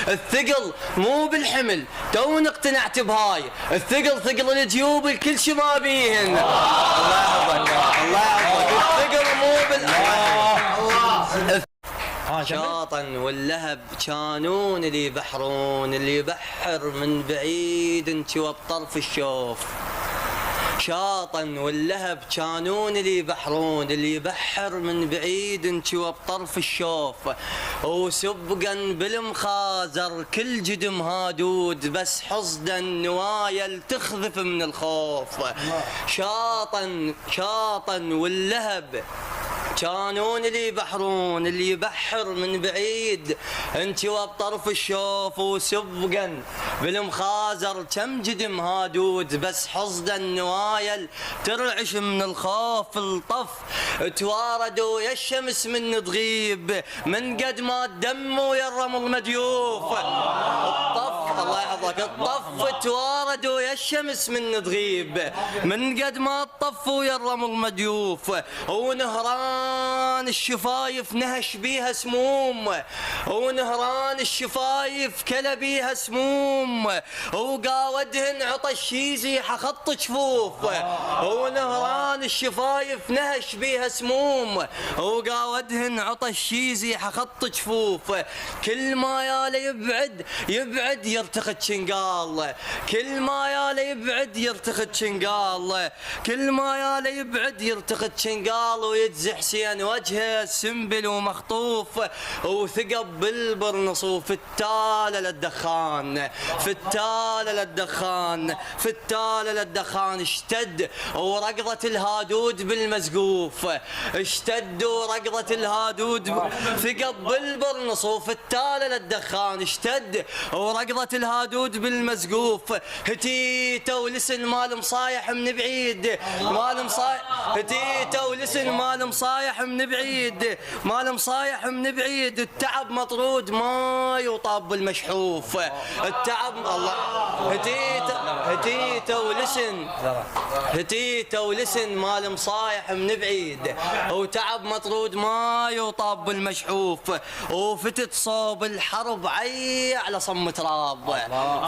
الثقل مو بالحمل، توني اقتنعت بهاي، الثقل ثقل الجيوب الكل شي ما بيهن. الله يحفظك الله يحفظك. الثقل مو شاطن واللهب كانون اللي يبحرون، اللي يبحر من بعيد انتوا بطرف الشوف. شاطن واللهب كانون اللي يبحرون، اللي يبحر من بعيد انتوا بطرف الشوف. وسبقا بالمخازر كل جدم هادود، بس حصدا نوايل تخذف من الخوف. شاطن واللهب كانون اللي يبحرون، اللي يبحر من بعيد انتوا بطرف الشوف. وسبقا بالمخازر كم جدم هادود، بس حصد النوايل ترعش من الخوف. الطف تواردوا يا الشمس من تغيب، من قد ما تدموا يا الرمل مديوف. الطف الله يحفظك. الطف تواردوا يا الشمس من تغيب، من قد ما تطفوا يا الرمل مديوف. ونهران الشفايف نهش بيها سموم، ونهران الشفايف كلا بيها سموم. وقاودهن عطش يزيح خط جفوف، ونهران الشفايف نهش بيها سموم. وقاودهن عطش يزيح خط جفوف. كل ما ياله يبعد يرتخد شنقال، كل ما ياله يرتخد شنقال، كل ما ياله يرتخد شنقال. ويتزح حسين وجهه سنبل ومخطوف، وثقب بالبرنص. وفي التالة للدخان، في التالة للدخان، في التالة للدخان. اشتد ورقضة الهادود بالمزقوف، اشتد ورقضة الهادود ثقب بالبرنص. وفي التالة للدخان اشتد ورقضة الهادود بالمزقوف. هتيته ولسن مال مصايح من بعيد، مال مصايح. هتيته ولسن مال مصايح من بعيد، مال مصايح من بعيد. التعب مطرود ما يطاب بالمشحوف، التعب الله. هتيته ولسن مال مصايح من بعيد، وتعب مطرود ما يطاب بالمشحوف. وفتت صوب الحرب عي على صم تراب،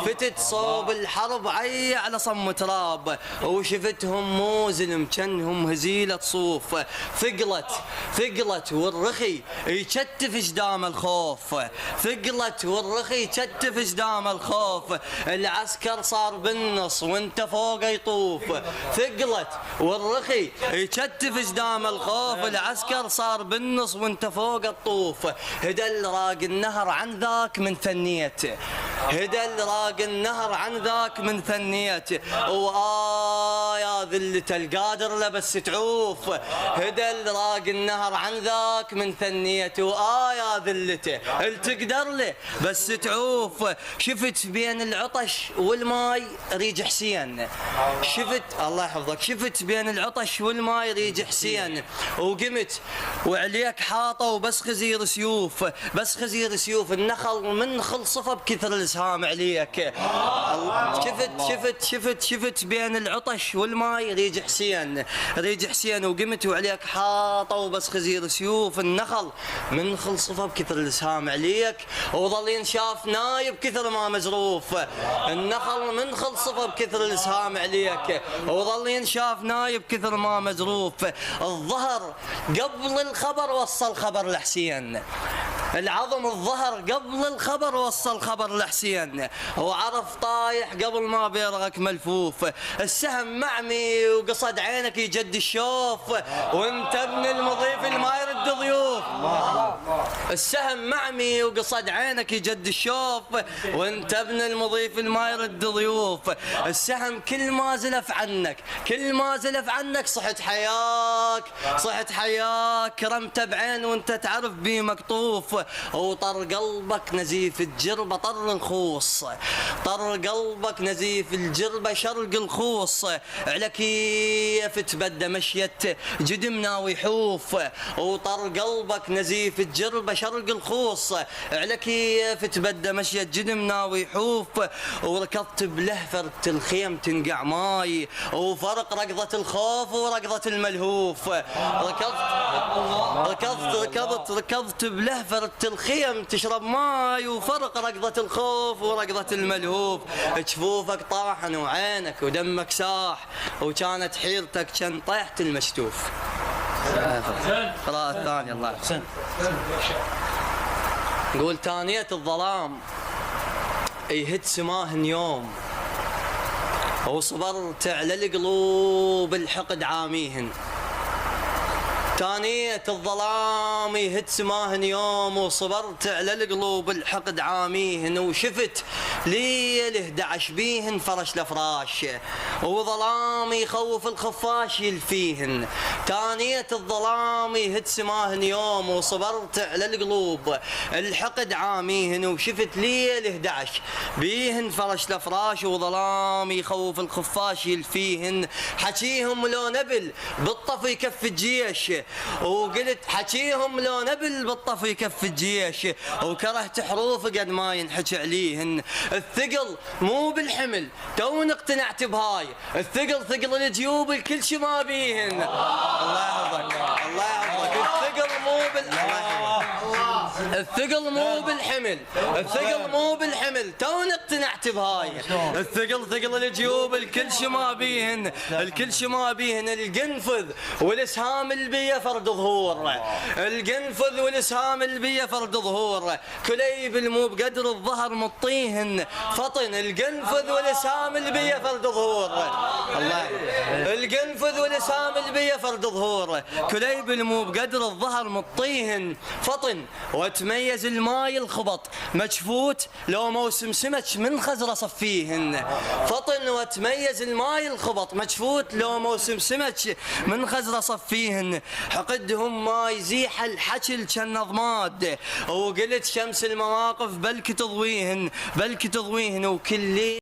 فتت صوب الحرب عي على صم تراب. وشفتهم موزن كانهم هزيلة صوف. ثقلت والرخي يشتف جدام الخوف، ثقلت والرخي يشتف جدام الخوف. العسكر صار بالنص وانت فوق يطوف. ثقلت والرخي يشتف جدام الخوف، العسكر صار بالنص وانت فوق الطوف. هدى راق النهر عن ذاك من ثنيت، هدى راق النهر عن ذاك من ثنيت. يا ذلة القادر لبس تعوف، هدى راق النهر عن ذاك من ثنيت. يا ذلته التقدر له بس تعوف. شفت بين العطش والماي ريج حسين، شفت الله يحفظك. شفت بين العطش والماي ريج حسين. وقمت وعليك حاطه وبس خزير سيوف، بس خزير سيوف. النخل من خلصفه بكثر الاسهام عليك. شفت بين العطش والماي ريج حسين، ريج حسين. وقمت وعليك حاطه وبس خزير سيوف. النخل من خلصفه بكثر الاسهام عليك، وظل ينشاف نايب كثر ما مزروف. النخل من خلصفه بكثر الاسهام عليك، وظل ينشاف نايب كثر ما مزروف. الظهر قبل الخبر وصل خبر لحسين، العظم الظهر قبل الخبر وصل خبر لحسين. وعرف طايح قبل ما بيرغك ملفوف. السهم معمي وقصد عينك يجد الشوف، وانت ابن المضيف اللي ما يرد ضيوف. السهم معمي وقصد عينك يجد الشوف، وانت ابن المضيف اللي ما يرد ضيوف. السهم كل ما زلف عنك، كل ما زلف عنك صحت حياك، صحت حياك. رمت بعين وانت تعرف بيه مقطوف. وطر قلبك نزيف الجربة طر الخوص، طر قلبك نزيف الجربة شرق الخوص. على كيف تبدى مشيت جدمنا ويحوف. وطر وصار قلبك نزيف الجربة شرق الخوص، على كيف تبدى مشية جدم ناوي يحوف، وركضت بلهفة الخيم تنقع ماي، وفرق ركضة الخوف وركضة الملهوف. ركضت بلهفة الخيم تشرب ماي، وفرق ركضة الخوف وركضة الملهوف. جفوفك طاحن وعينك ودمك ساح، وكانت حيرتك كان طيحت المشتوف. قراءة الثانية. الله يحسن. قول تانية الظلام يهد سماهن يوم، وصبرت على القلوب الحقد عاميهن. تانية الظلام يهد سماهن يوم، وصبرت على القلوب الحقد عاميهن، وشفت ليل 11 بيهن فرش الافراش، وظلام يخوف الخفاش يلفيهن. تانية الظلام يهد سماهن يوم، وصبرت على القلوب الحقد عاميهن، وشفت ليل 11 بيهن فرش الافراش، وظلام يخوف الخفاش يلفيهن. حكيهم لو نبل بالطف يكف الجيش، وقلت حكيهم لو نبل بالطف يكف الجيش، وكرهت حروف قد ما ينحكي عليهن. الثقل مو بالحمل توني اقتنعت بهاي، الثقل ثقل الجيوب الكل شي ما بيهن. الله يحفظك الله يحفظك. الثقل مو بالحمل، الثقل مو بالحمل توني اقتنعت بهاي، الثقل ثقل الجيوب الكل شي ما بيهن، الكل شي ما بيهن. القنفذ والاسهام البيه فرد ظهور، القنفذ والاسهام البيه فرد ظهور. كليب المو بقدر الظهر مطيهن فطن، القنفذ والاسهام البيه فرد ظهور. الله القنفذ والاسهام البيه فرد ظهور. كليب المو بقدر الظهر مطيهن فطن، وتميز الماي الخبط مجفوت لو موسم سمك من خزره صفيهن. فطن وتميز الماي الخبط مجفوت لو موسم سمك من خزره صفيهن. حقدهم ما يزيح الحكل كان ضماد، وقلت شمس المواقف بلك تضويهن، بلك تضويهن. وكل